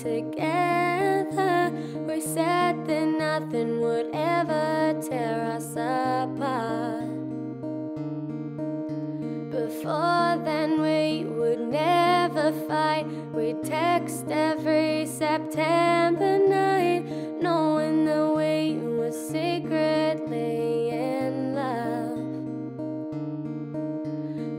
together. We said that nothing would ever tear us apart. Before then we would never fight. We'd text every September night, knowing that we were secretly in love.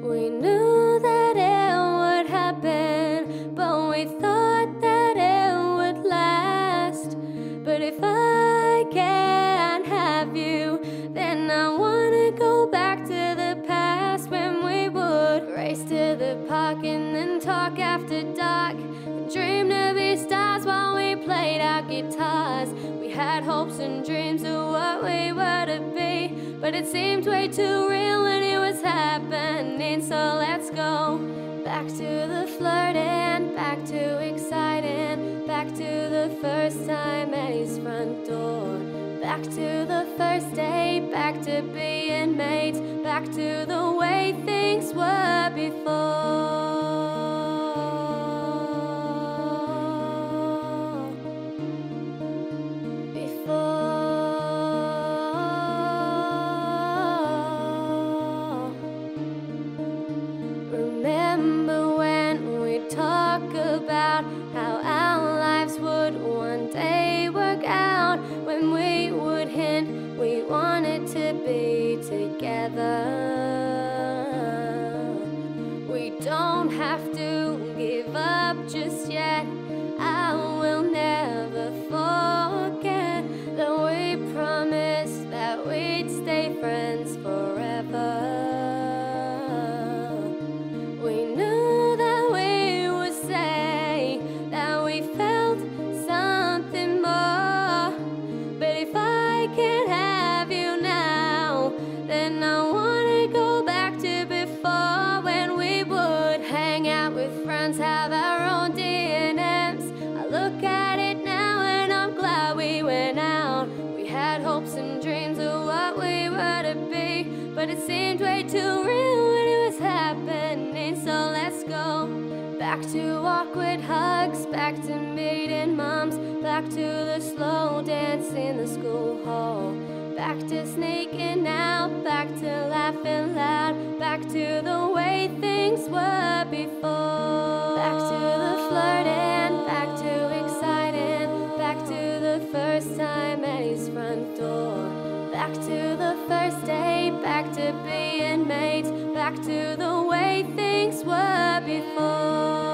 We knew that it would happen, but we thought that it would last. But if I can't have you, then I wanna go back to the past, when we would race to the park and then talk after dark, and dream to be stars while we played our guitars. We had hopes and dreams of what we were to be, but it seemed way too real when it was happening. So let's go back to the flirting, back to exciting, back to the first time at his front door, back to the first date, back to being mates, back to the way things were before. Remember when we talk about how our lives would one day work out, when we would hint we wanted to be together. We don't have to give up just yet. I will never forget that we promised that we'd stay friends forever. We knew that we would say that we felt something more, but if I can't have you now, then I wanna go back to before, when we would hang out with friends, have our own D&Ms. I look at it now and I'm glad we went out. We had hopes and dreams of what we were to be, but it seemed way too real when it was happening. So let's go back to awkward hugs, back to meeting moms, back to the slow dance in the school hall, back to sneaking out, back to laughing loud, back to the way things were before. Back to the flirting, back to exciting, back to the first time at his front door, back to the first date, back to being mates, back to the way things were before.